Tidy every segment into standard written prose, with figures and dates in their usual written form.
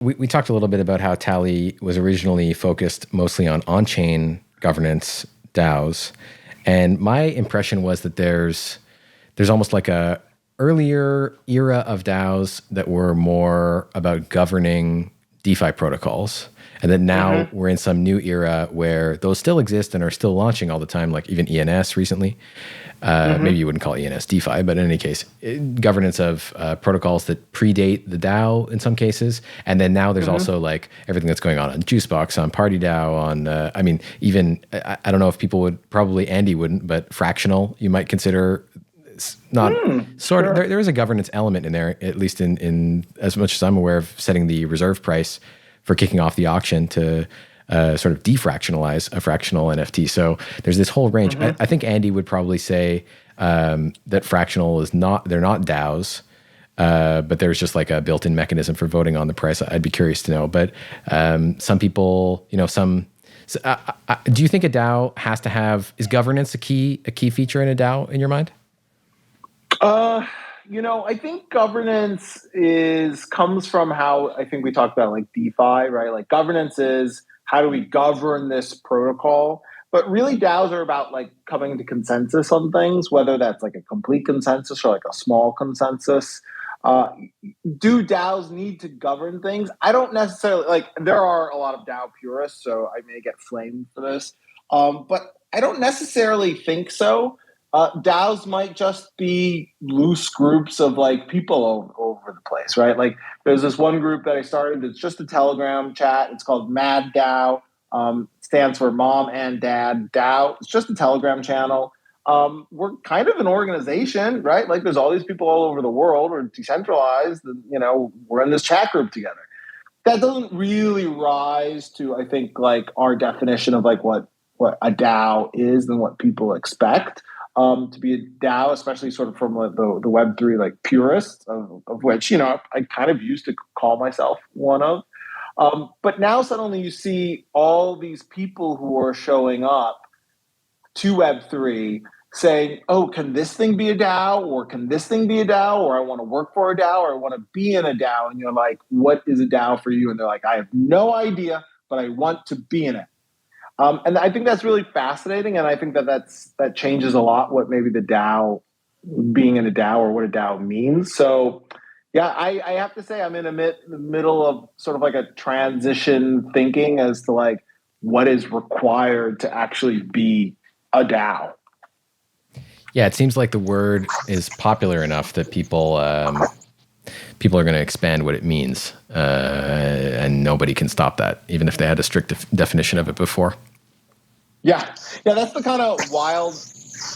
we talked a little bit about how Tally was originally focused mostly on on-chain governance DAOs, and my impression was that there's almost like a earlier era of DAOs that were more about governing DeFi protocols. And then now we're in some new era where those still exist and are still launching all the time, like even ENS recently. Maybe you wouldn't call ENS DeFi, but in any case, governance of protocols that predate the DAO in some cases. And then now there's also like everything that's going on Juicebox, on Party DAO, on, I mean, even, I don't know if people would, probably Andy wouldn't, but Fractional, you might consider not sort of, there is a governance element in there, at least in as much as I'm aware of setting the reserve price for kicking off the auction to sort of defractionalize a fractional NFT. So there's this whole range. I think Andy would probably say that fractional is not, they're not DAOs, but there's just like a built-in mechanism for voting on the price. I'd be curious to know. But some people, do you think a DAO has to have, is governance a key feature in a DAO in your mind? I think governance comes from how I think we talked about like DeFi, right? Like governance is how do we govern this protocol? But really DAOs are about like coming to consensus on things, whether that's like a complete consensus or like a small consensus. Do DAOs need to govern things? I don't necessarily, like there are a lot of DAO purists, so I may get flamed for this. But I don't necessarily think so. DAOs might just be loose groups of like people over the place, right? Like there's this one group that I started. It's just a Telegram chat. It's called Mad DAO. Stands for Mom and Dad DAO. It's just a Telegram channel. We're kind of an organization, right? Like there's all these people all over the world. We're decentralized, and we're in this chat group together. That doesn't really rise to, I think, like our definition of like what a DAO is and what people expect. To be a DAO, especially sort of from the Web3 like purists, of which I kind of used to call myself one of. But now suddenly you see all these people who are showing up to Web3 saying, "Oh, can this thing be a DAO? Or can this thing be a DAO? Or I want to work for a DAO, or I want to be in a DAO." And you're like, "What is a DAO for you?" And they're like, "I have no idea, but I want to be in it." And I think that's really fascinating, and I think that changes a lot what maybe the DAO, being in a DAO, or what a DAO means. So, yeah, I have to say I'm in the middle of sort of like a transition thinking as to like what is required to actually be a DAO. Yeah, it seems like the word is popular enough that people are going to expand what it means, and nobody can stop that, even if they had a strict definition of it before. Yeah, that's the kind of wild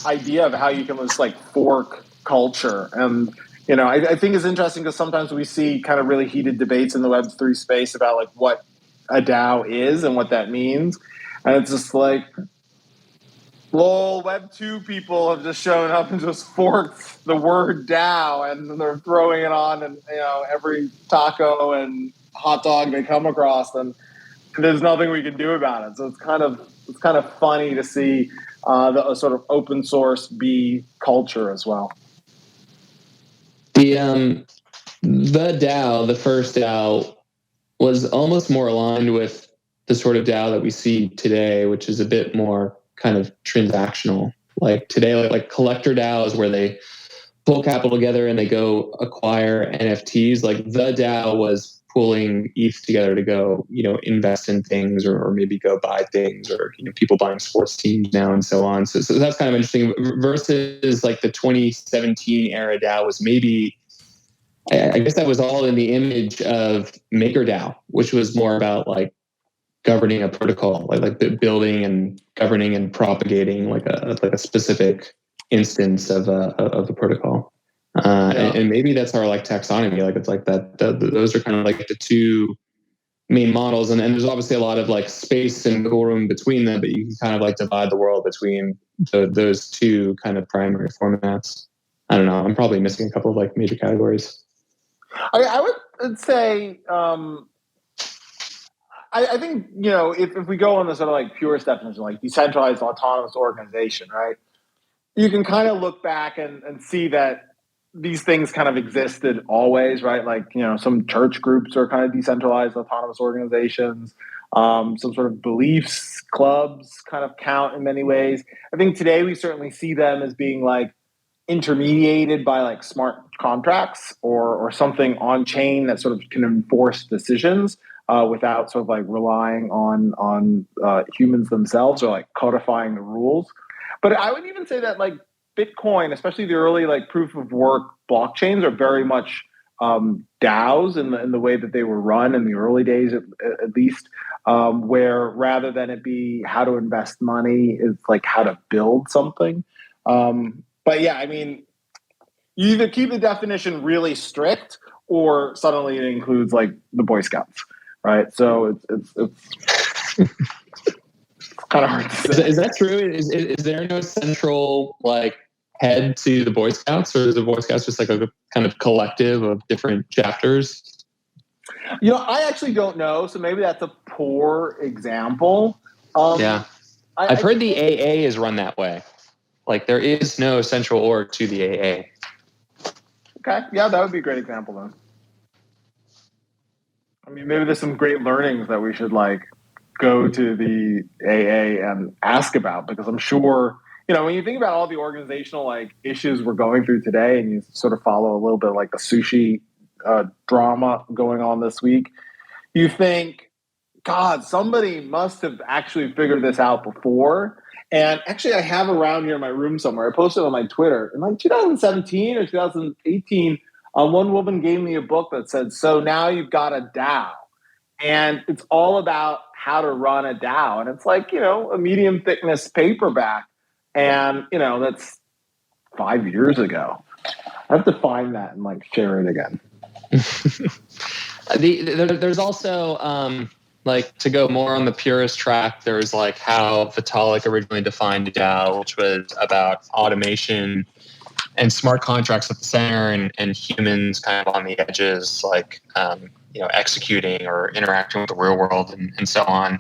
idea of how you can just like fork culture. And I think it's interesting because sometimes we see kind of really heated debates in the Web3 space about like what a DAO is and what that means, and it's just like, lol, Web2 people have just shown up and just forked the word DAO, and they're throwing it on and every taco and hot dog they come across, and there's nothing we can do about it. So it's kind of funny to see the sort of open source be culture as well. The DAO, the first DAO, was almost more aligned with the sort of DAO that we see today, which is a bit more kind of transactional. Like today, like collector DAOs where they pull capital together and they go acquire NFTs. Like the DAO was pulling ETH together to go, invest in things or maybe go buy things, or people buying sports teams now and so on. So that's kind of interesting. Versus like the 2017 era DAO was maybe, I guess that was all in the image of MakerDAO, which was more about like governing a protocol, like building and governing and propagating like a specific instance of a protocol. And maybe that's our like taxonomy. Like it's like that. Those are kind of like the two main models, and there's obviously a lot of like space and wiggle room between them. But you can kind of like divide the world between those two kind of primary formats. I don't know. I'm probably missing a couple of like major categories. I would say. I think, if we go on the sort of like purest definition, like decentralized autonomous organization, right? You can kind of look back and see that, these things kind of existed always, right? Like, some church groups are kind of decentralized autonomous organizations. Some sort of beliefs clubs kind of count in many ways. I think today we certainly see them as being like intermediated by like smart contracts or something on chain that sort of can enforce decisions without sort of like relying on humans themselves or like codifying the rules. But I would even say that like Bitcoin, especially the early like proof of work blockchains, are very much DAOs in the way that they were run in the early days, at least, where rather than it be how to invest money, it's like how to build something. But yeah, I mean, you either keep the definition really strict, or suddenly it includes like the Boy Scouts, right? So it's kind of hard to say. Is that true? Is there no central like head to the Boy Scouts, or is the Boy Scouts just like a kind of collective of different chapters? I actually don't know. So maybe that's a poor example. Yeah, I've heard the AA is run that way. Like there is no central org to the AA. Okay, yeah, that would be a great example then. I mean, maybe there's some great learnings that we should like go to the AA and ask about, because I'm sure, when you think about all the organizational like issues we're going through today, and you sort of follow a little bit like the sushi drama going on this week, you think, God, somebody must have actually figured this out before. And actually, I have around here in my room somewhere. I posted on my Twitter in like 2017 or 2018. One woman gave me a book that said, "So now you've got a DAO," and it's all about how to run a DAO. And it's like a medium thickness paperback, and that's 5 years ago. I have to find that and like share it again. There's also like to go more on the purist track, there's like how Vitalik originally defined a DAO, which was about automation and smart contracts at the center and humans kind of on the edges, like executing or interacting with the real world and so on.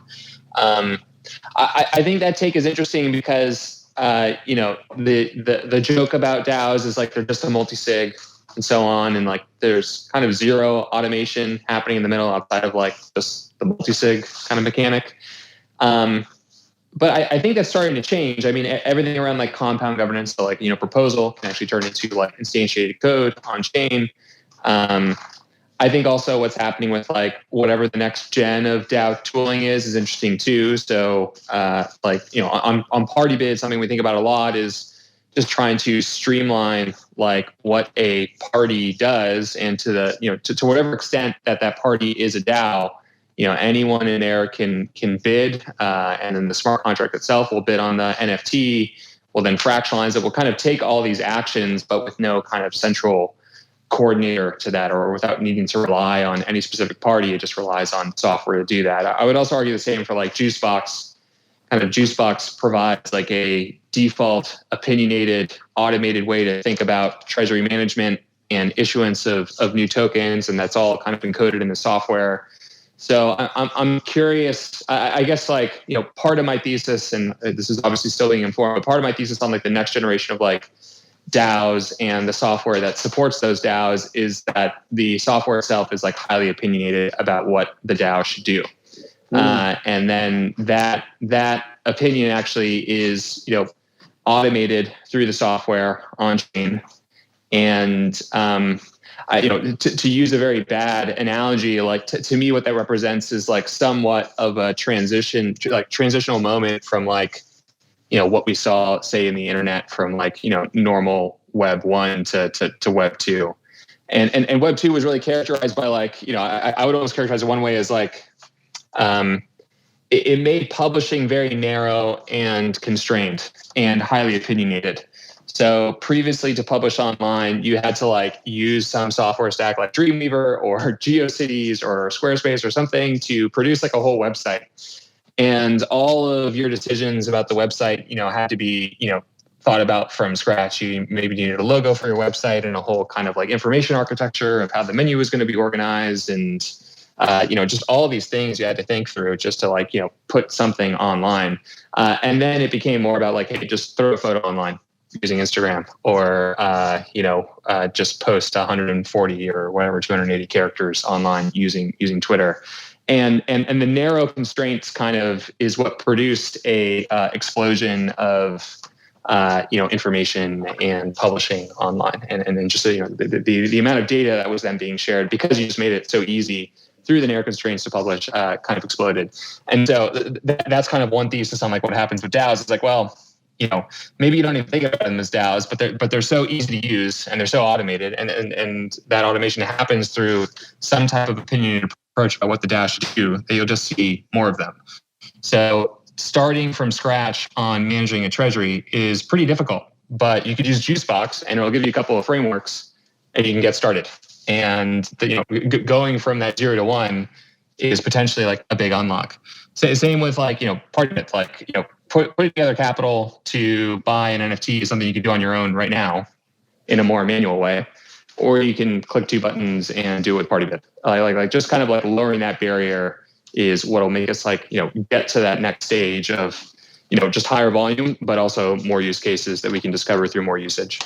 I think that take is interesting because the joke about DAOs is like they're just a multi-sig and so on, and like there's kind of zero automation happening in the middle outside of like just the multi-sig kind of mechanic. But I think that's starting to change. I mean, everything around like compound governance, so like proposal can actually turn into like instantiated code on chain. I think also what's happening with like whatever the next gen of DAO tooling is interesting too. So on party bid, something we think about a lot is just trying to streamline like what a party does, and to the to whatever extent that party is a DAO, anyone in there can bid, and then the smart contract itself will bid on the NFT, will then fractionalize it, will kind of take all these actions, but with no kind of central coordinator to that, or without needing to rely on any specific party. It just relies on software to do that. I would also argue the same for like Juicebox. Kind of Juicebox provides like a default opinionated automated way to think about treasury management and issuance of new tokens, and that's all kind of encoded in the software. So I'm curious. I guess like part of my thesis, and this is obviously still being informed, but part of my thesis on like the next generation of like DAOs and the software that supports those DAOs is that the software itself is like highly opinionated about what the DAO should do. And then that opinion actually is, automated through the software on chain. And, to use a very bad analogy, like to me, what that represents is like somewhat of a transitional moment from like, what we saw, say, in the internet from like, normal Web 1 to Web 2. And Web 2 was really characterized by like, I would almost characterize it one way as like, it made publishing very narrow and constrained and highly opinionated. So previously, to publish online, you had to like use some software stack like Dreamweaver or GeoCities or Squarespace or something to produce like a whole website. And all of your decisions about the website, had to be, thought about from scratch. You maybe needed a logo for your website and a whole kind of like information architecture of how the menu was going to be organized, and just all these things you had to think through just to like, put something online. And then it became more about like, hey, just throw a photo online using Instagram, or just post 140 or whatever 280 characters online using Twitter. And the narrow constraints kind of is what produced a explosion of information and publishing online, and then just the amount of data that was then being shared, because you just made it so easy through the narrow constraints to publish, kind of exploded. And so that's kind of one thesis on like what happens with DAOs. It's like, well, maybe you don't even think about them as DAOs, but they're so easy to use and they're so automated, and that automation happens through some type of opinionated approach about what the DAO should do, that you'll just see more of them. So starting from scratch on managing a treasury is pretty difficult, but you could use Juicebox and it'll give you a couple of frameworks and you can get started. And going from that 0 to 1 is potentially like a big unlock. So same with like, party bits, like, putting together capital to buy an NFT is something you could do on your own right now in a more manual way, or you can click 2 buttons and do it with Partybit. Like just kind of like lowering that barrier is what'll make us like, get to that next stage of, just higher volume, but also more use cases that we can discover through more usage.